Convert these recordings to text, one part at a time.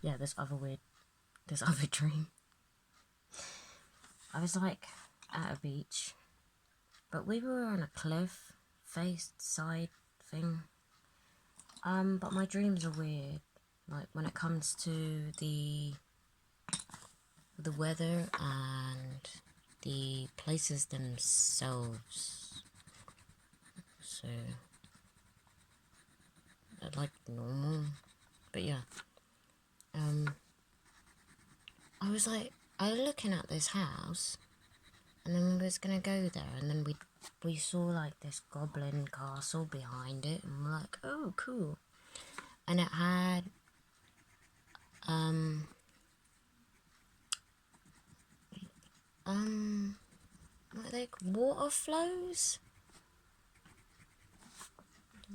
yeah, this other dream. I was like at a beach, but we were on a cliff face side thing. But my dreams are weird. Like when it comes to the weather and the places themselves. So like normal. But yeah. I was looking at this house, and then we was gonna go there, and then we saw like this goblin castle behind it, and we're like, oh, cool. And it had what are they, water flows,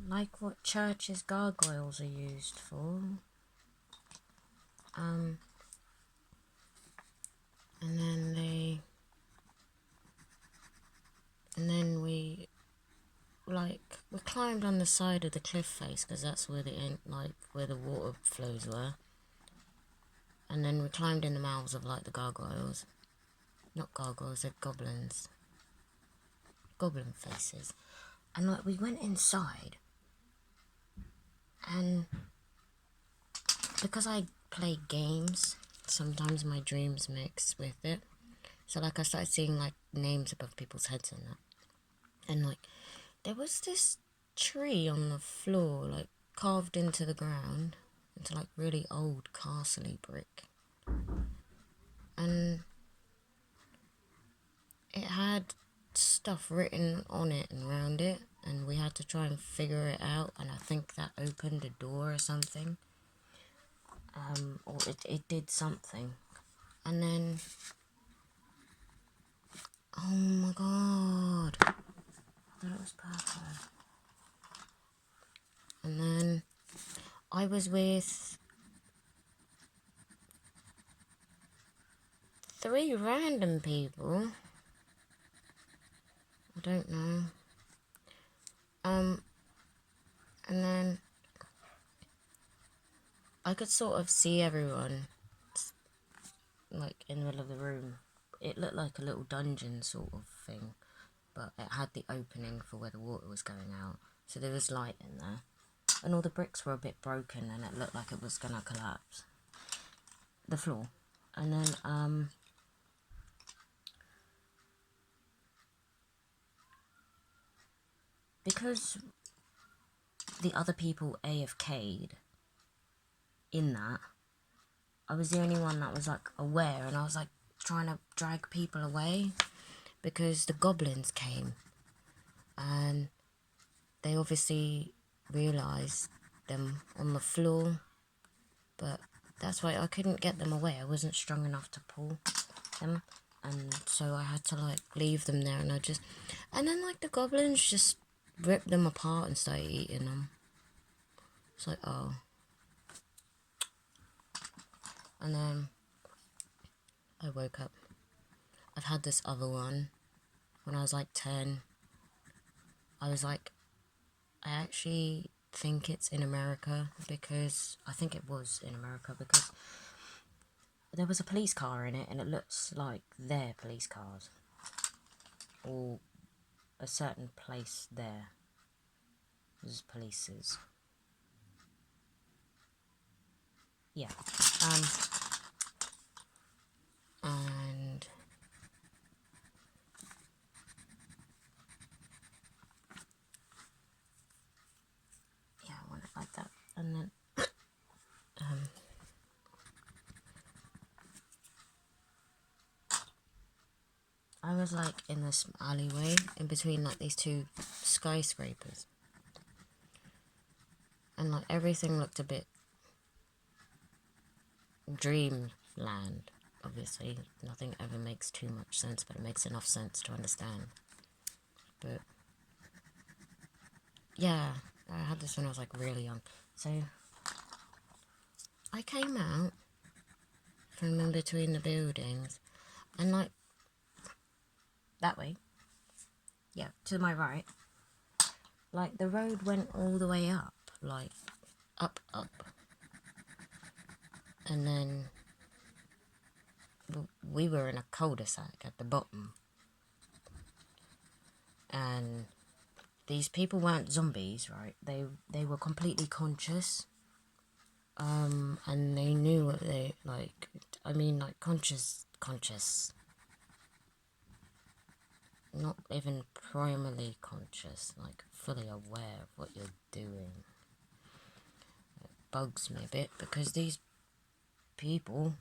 like what churches' gargoyles are used for. And then we climbed on the side of the cliff face, because that's where where the water flows were. And then we climbed in the mouths of like the gargoyles. Not gargoyles, they're goblins. Goblin faces. And like we went inside, and because I play games, sometimes my dreams mix with it. So like I started seeing like names above people's heads and that. And like there was this tree on the floor, like carved into the ground, into like really old castle-y brick. And it had stuff written on it and around it, and we had to try and figure it out, and I think that opened a door or something. Or it did something. And then, oh my god, I thought it was purple. And then I was with 3 random people. I don't know. And then I could sort of see everyone, like, in the middle of the room. It looked like a little dungeon sort of thing, but it had the opening for where the water was going out, so there was light in there. And all the bricks were a bit broken, and it looked like it was gonna collapse. The floor. And then, because the other people AFK'd in that, I was the only one that was like aware, and I was like trying to drag people away, because the goblins came, and they obviously realised them on the floor, but that's why I couldn't get them away. I wasn't strong enough to pull them, and so I had to like leave them there, and then like the goblins just ripped them apart and started eating them. It's like, oh. And then I woke up. I've had this other one when I was like 10. I was like, I actually think it's in America, because I think it was in America, because there was a police car in it, and it looks like their police cars, or a certain place there. There's polices. Yeah. And yeah, I want it like that. And then I was like in this alleyway in between like these 2 skyscrapers, and like everything looked a bit dreamland. Obviously, nothing ever makes too much sense, but it makes enough sense to understand. But yeah, I had this when I was like really young. So I came out from in between the buildings, and like that way, yeah, to my right, like the road went all the way up, like up. And then we were in a cul-de-sac at the bottom. And these people weren't zombies, right? They were completely conscious. And they knew what they, like, I mean, like, conscious. Not even primarily conscious, like, fully aware of what you're doing. It bugs me a bit, because these people,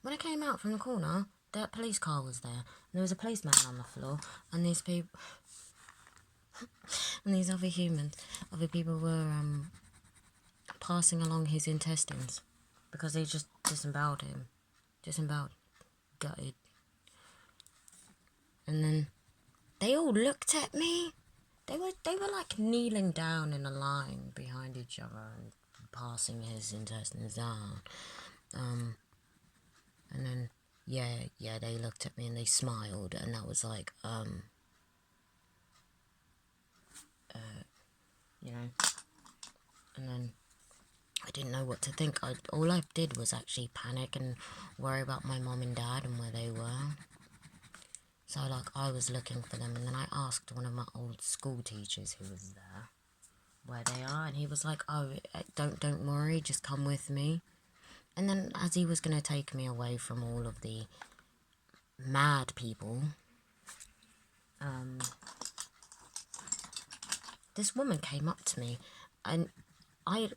when I came out from the corner, that police car was there, and there was a policeman on the floor, and these people, and these other people were, passing along his intestines, because they just disemboweled him. Gutted. And then they all looked at me. They were like kneeling down in a line behind each other and passing his intestines down. And then yeah, they looked at me and they smiled, and that was like you know. And then I didn't know what to think. All I did was actually panic and worry about my mom and dad and where they were. So, like, I was looking for them, and then I asked one of my old school teachers who was there where they are, and he was like, oh, don't worry, just come with me. And then as he was going to take me away from all of the mad people, this woman came up to me, and I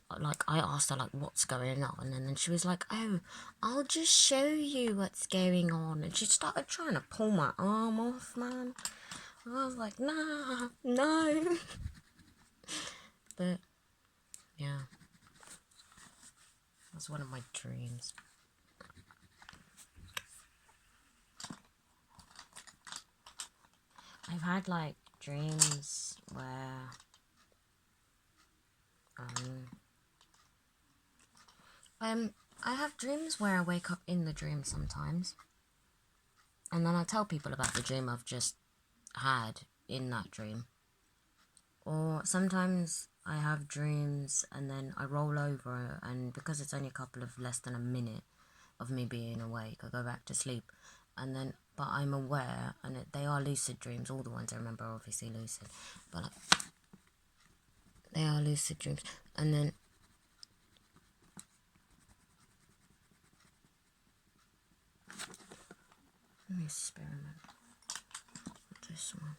asked her, like, what's going on, and then she was like, oh, I'll just show you what's going on, and she started trying to pull my arm off, man. And I was like, nah, no. But, yeah, that's one of my dreams. I've had, like, dreams where, I have dreams where I wake up in the dream sometimes, and then I tell people about the dream I've just had in that dream. Or sometimes I have dreams and then I roll over, and because it's only a couple of less than a minute of me being awake, I go back to sleep, and then, but I'm aware, and they are lucid dreams. All the ones I remember are obviously lucid, but like, they are lucid dreams. And then let me experiment with this one.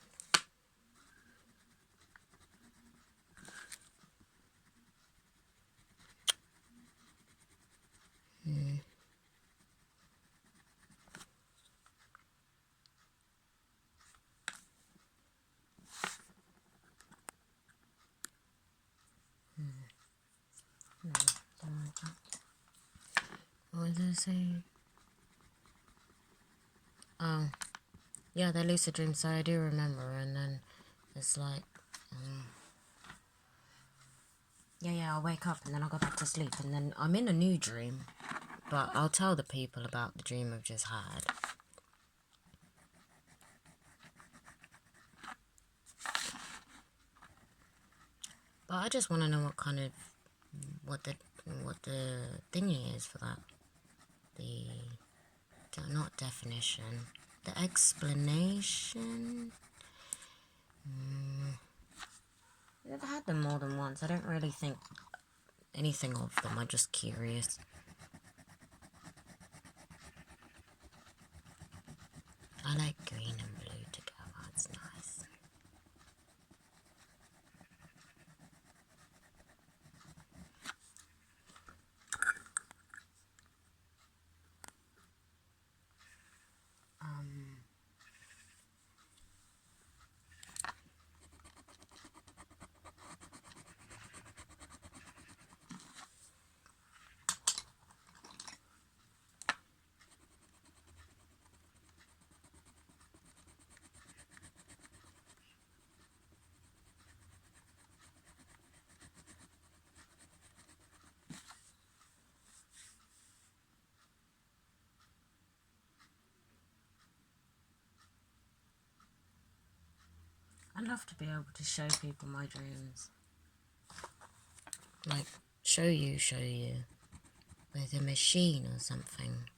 What was I saying? Oh, yeah, they're lucid dreams, so I do remember, and then it's like, yeah, I'll wake up, and then I'll go back to sleep, and then I'm in a new dream, but I'll tell the people about the dream I've just had. But I just want to know what kind of, what the thingy is for that. Not definition, the explanation. I've had them more than once. I don't really think anything of them. I'm just curious. I like green and blue together. It's nice. I'd love to be able to show people my dreams. Like, show you with a machine or something.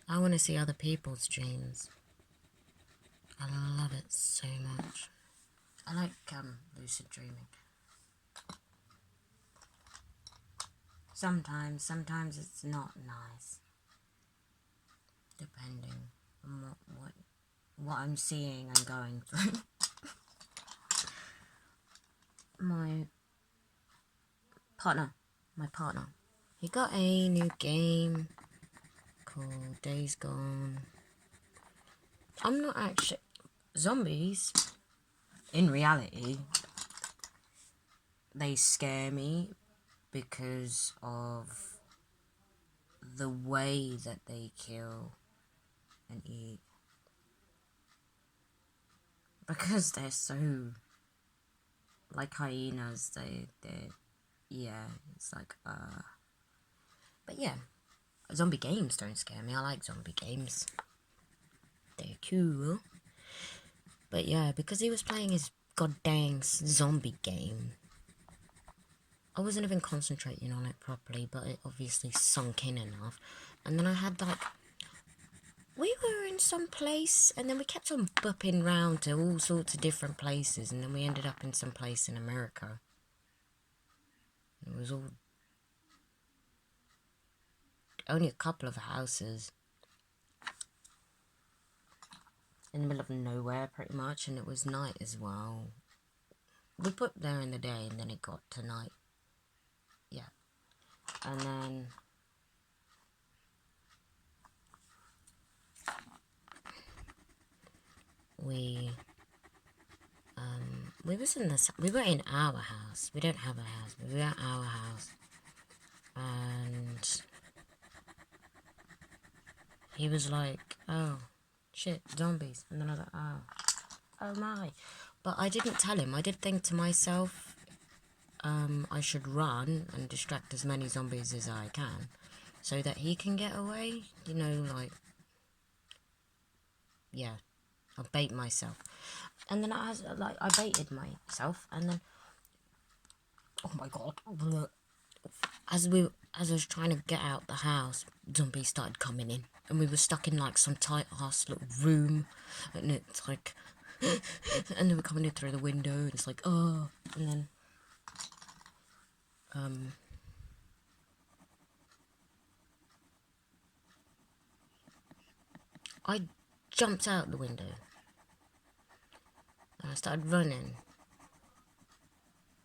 I want to see other people's dreams. I love it so much. I like lucid dreaming. Sometimes it's not nice, depending on what I'm seeing and going through. My partner, he got a new game called Days Gone. I'm not actually... Zombies, in reality, they scare me because of the way that they kill and eat. Because they're so... like hyenas, they're... yeah, it's like, But yeah, zombie games don't scare me. I like zombie games. They're cool. But yeah, because he was playing his goddamn zombie game, I wasn't even concentrating on it properly, but it obviously sunk in enough. And then I had like... we were in some place, and then we kept on bopping round to all sorts of different places, and then we ended up in some place in America. It was all... only a couple of houses. In the middle of nowhere, pretty much, and it was night as well. We put there in the day, and then it got to night. Yeah. And then... we were in our house. We don't have a house, but we were at our house. And he was like, oh, shit, zombies. And then I was like, oh my. But I didn't tell him. I did think to myself, I should run and distract as many zombies as I can so that he can get away. You know, like, yeah, I'll bait myself. And then I baited myself, and then, oh my god, as I was trying to get out the house, zombies started coming in, and we were stuck in like some tight ass little room, and it's like, and they were coming in through the window, and it's like, oh, and then, I jumped out the window, and I started running,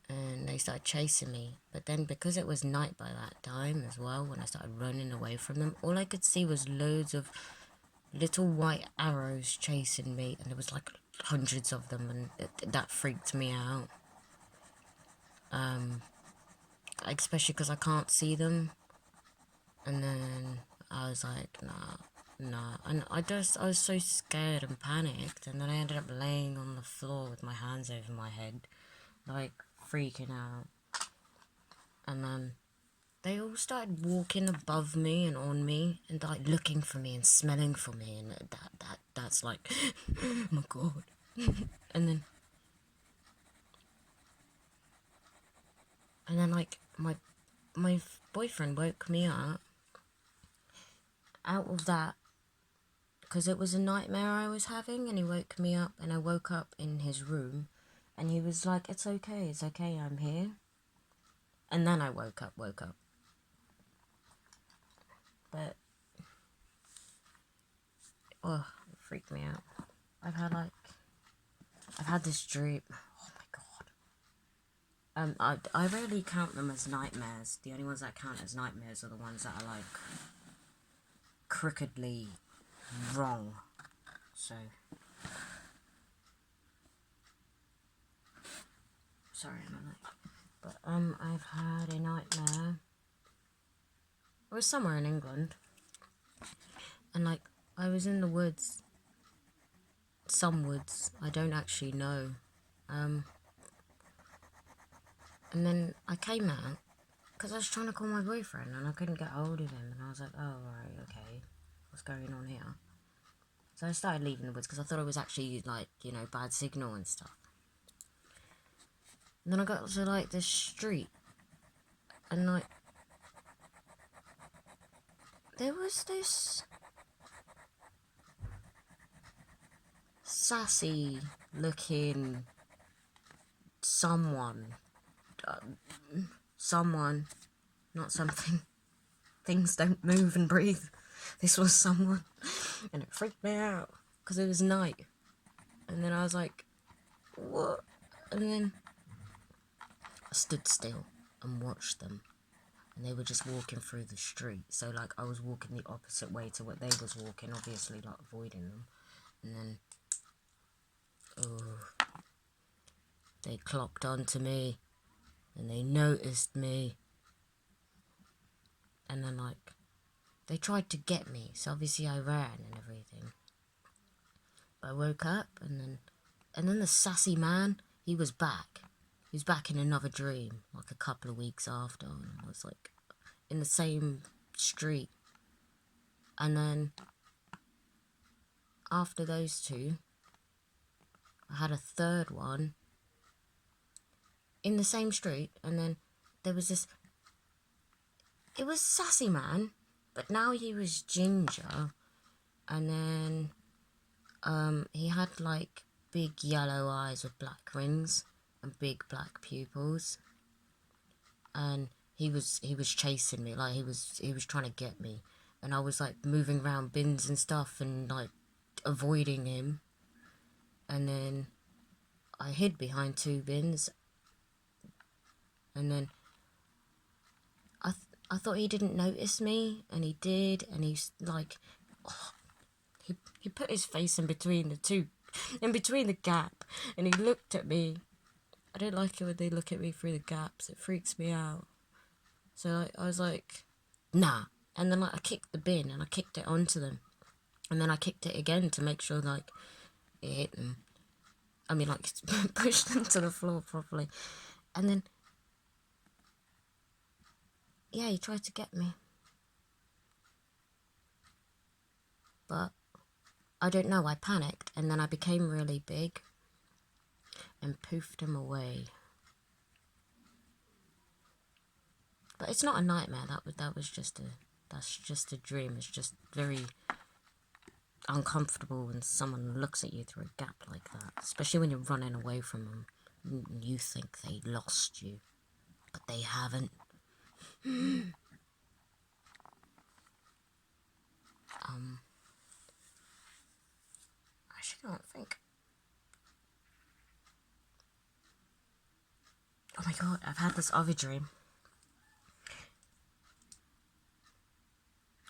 and they started chasing me. But then, because it was night by that time as well, when I started running away from them, all I could see was loads of little white arrows chasing me, and there was like hundreds of them, and that freaked me out. Especially because I can't see them. And then I was like, nah. And I was so scared and panicked, and then I ended up laying on the floor with my hands over my head, like freaking out. And then they all started walking above me and on me, and like looking for me and smelling for me, and that's like, oh my god. and then like my boyfriend woke me up out of that, because it was a nightmare I was having, and he woke me up, and I woke up in his room, and he was like, it's okay, I'm here. And then I woke up. But, oh, it freaked me out. I've had this dream. Oh my god. I rarely count them as nightmares. The only ones that count as nightmares are the ones that are like crookedly wrong. So, sorry, I'm like, but I've had a nightmare. It was somewhere in England, and like I was in the woods. Some woods, I don't actually know. And then I came out because I was trying to call my boyfriend and I couldn't get hold of him, and I was like, oh right, okay, what's going on here? So I started leaving the woods because I thought it was actually like, you know, bad signal and stuff. And then I got to like this street, and like there was this sassy looking someone, not something. Things don't move and breathe. This was someone, and it freaked me out because it was night. And then I was like, what? And then I stood still and watched them, and they were just walking through the street. So like I was walking the opposite way to what they was walking, obviously like avoiding them. And then, they clocked onto me, and they noticed me. And then like, they tried to get me, so obviously I ran and everything. I woke up, and then the sassy man, he was back. He was back in another dream, like a couple of weeks after, and I was like in the same street. And then after those two, I had a third one in the same street, and then there was this, it was sassy man, but now he was ginger, and then he had like big yellow eyes with black rings and big black pupils, and he was chasing me, like he was trying to get me, and I was like moving around bins and stuff and like avoiding him, and then I hid behind two bins, and then I thought he didn't notice me, and he did, and he's like, he put his face in between the two, in between the gap, and he looked at me. I don't like it when they look at me through the gaps. It freaks me out. So I was like, nah. And then like I kicked the bin, and I kicked it onto them, and then I kicked it again to make sure like it hit them. I mean, like pushed them to the floor properly, and then yeah, he tried to get me, but I don't know. I panicked, and then I became really big and poofed him away. But it's not a nightmare. That's just a dream. It's just very uncomfortable when someone looks at you through a gap like that, especially when you're running away from them. And you think they lost you, but they haven't. I actually can't think. Oh my god, I've had this other dream.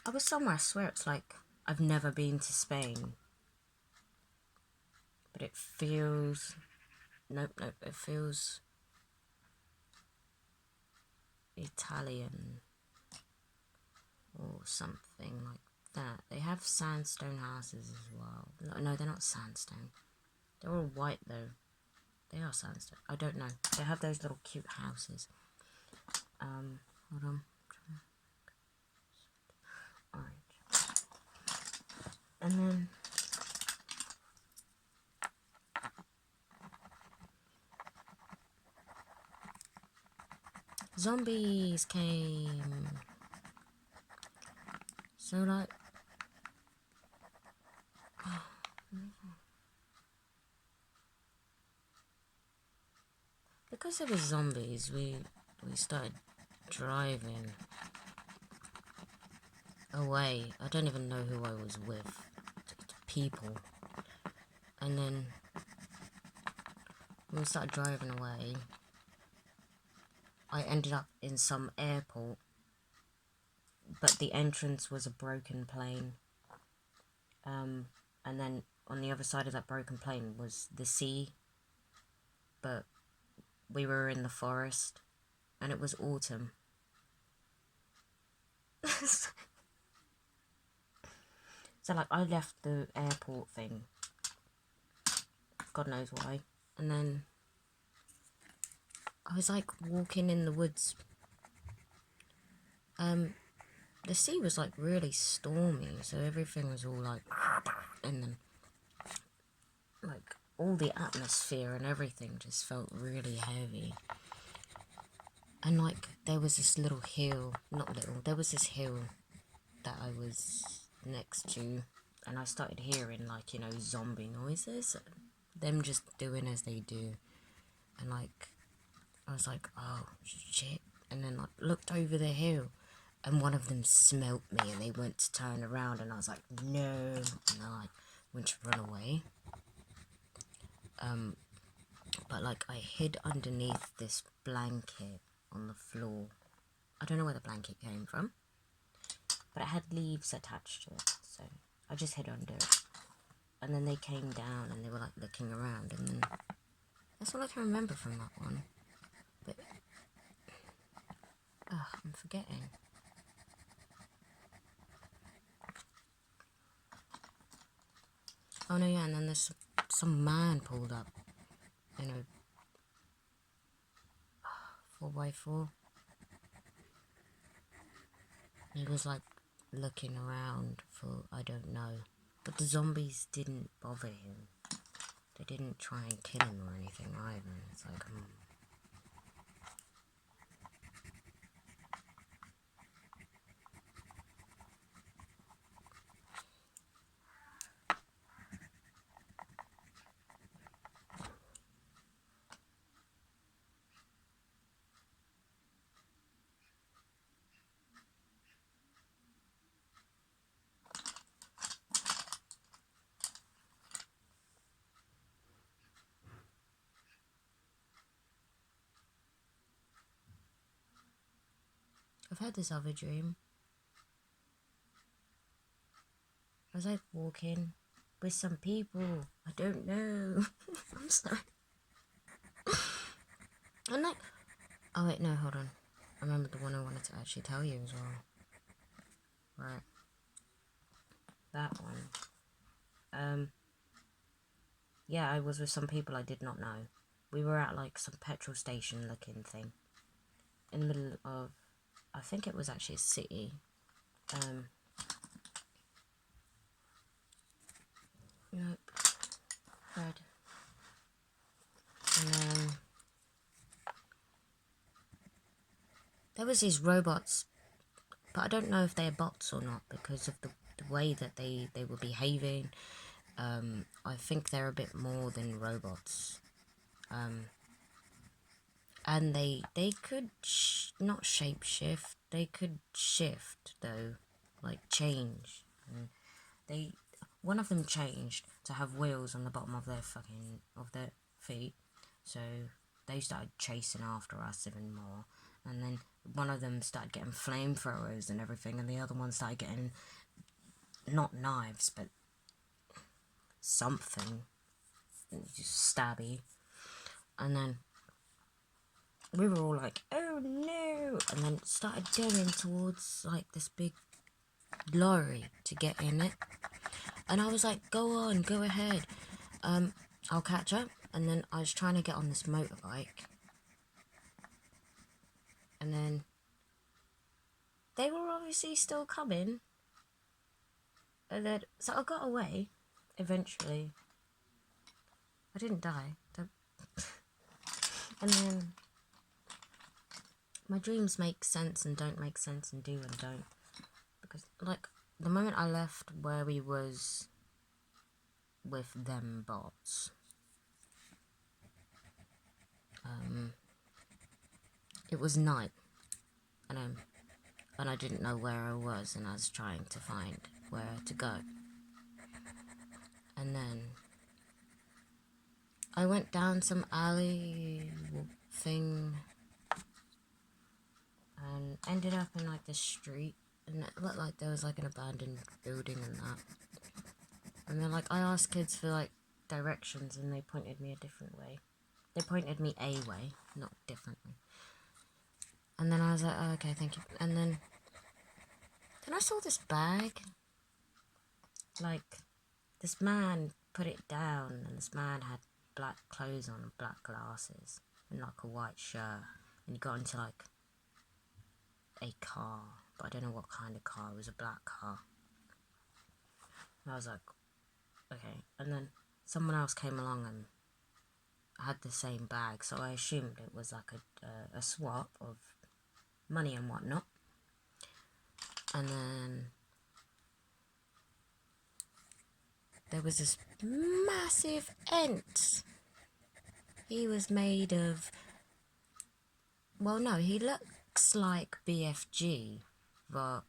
I was somewhere, I swear it's like I've never been to Spain. But it feels... Nope, it feels Italian or something like that. They have sandstone houses as well. No, they're not sandstone. They're all white though. They are sandstone. I don't know. They have those little cute houses. Hold on. Alright. And then zombies came. So like because there was zombies, we started driving away. I don't even know who I was with. People. And then when we started driving away, I ended up in some airport, but the entrance was a broken plane. And then on the other side of that broken plane was the sea, but we were in the forest, and it was autumn. So like I left the airport thing, God knows why, and then I was like walking in the woods. The sea was like really stormy, so everything was all like, and then like all the atmosphere and everything just felt really heavy. And like there was this little hill, not little, there was this hill that I was next to, and I started hearing like, you know, zombie noises, them just doing as they do. And like I was like, oh shit, and then like looked over the hill, and one of them smelt me, and they went to turn around, and I was like, no, and I like went to run away. But like I hid underneath this blanket on the floor. I don't know where the blanket came from, but it had leaves attached to it, so I just hid under it. And then they came down and they were like looking around, and then that's all I can remember from that one. But I'm forgetting. Oh no, yeah, and then there's some man pulled up, you know, 4x4. He was like looking around for, I don't know, but the zombies didn't bother him. They didn't try and kill him or anything either. It's like, I've had this other dream. I was like walking with some people. I don't know. I'm sorry. I'm like, oh wait, no, hold on. I remember the one I wanted to actually tell you as well. Right. That one. Yeah, I was with some people I did not know. We were at like some petrol station looking thing. In the middle of, I think it was actually a city. Nope. Red. And then there was these robots, but I don't know if they're bots or not because of the way that they were behaving. I think they're a bit more than robots. And they could not shape shift. They could shift though, like change. And one of them changed to have wheels on the bottom of their feet. So they started chasing after us even more. And then one of them started getting flamethrowers and everything, and the other one started getting not knives but something, just stabby. And then we were all like, oh no, and then started going towards like this big lorry to get in it. And I was like, go on, go ahead, I'll catch up. And then I was trying to get on this motorbike, and then they were obviously still coming, and then so I got away eventually. I didn't die. And then my dreams make sense and don't make sense, and do and don't, because like the moment I left where we was with them bots, it was night, and I didn't know where I was, and I was trying to find where to go. And then I went down some alley thing and ended up in like this street, and it looked like there was like an abandoned building and that. And then like I asked kids for like directions, and they pointed me a different way. They pointed me a way, not differently. And then I was like, oh, okay, thank you. And then I saw this bag. Like, this man put it down, and this man had black clothes on and black glasses and like a white shirt. And he got into like a car, but I don't know what kind of car. It was a black car. And I was like, okay. And then someone else came along and had the same bag, so I assumed it was like a swap of money and whatnot. And then there was this massive ant. He was made of, well, no, he looks like BFG, but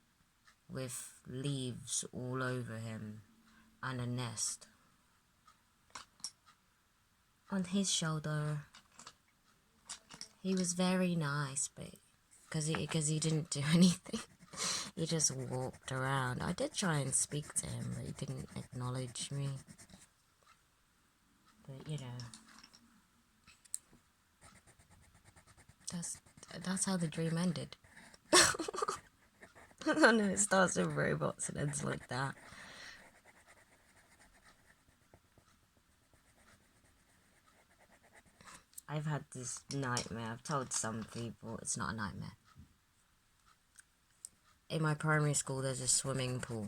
with leaves all over him and a nest on his shoulder. He was very nice, but because he didn't do anything. He just walked around. I did try and speak to him, but he didn't acknowledge me. But you know, that's how the dream ended. And then it starts with robots and ends like that. I've had this nightmare. I've told some people it's not a nightmare. In my primary school, there's a swimming pool.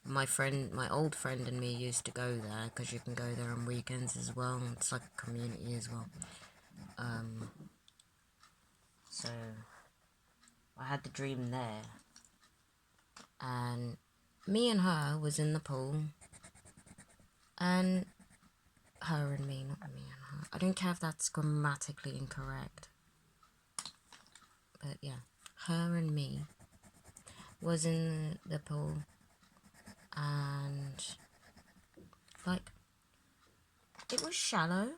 My old friend and me used to go there because you can go there on weekends as well. It's like a community as well. So I had the dream there, and me and her was in the pool, and her and me, not me and her. I don't care if that's grammatically incorrect, but yeah, her and me was in the pool, and like it was shallow,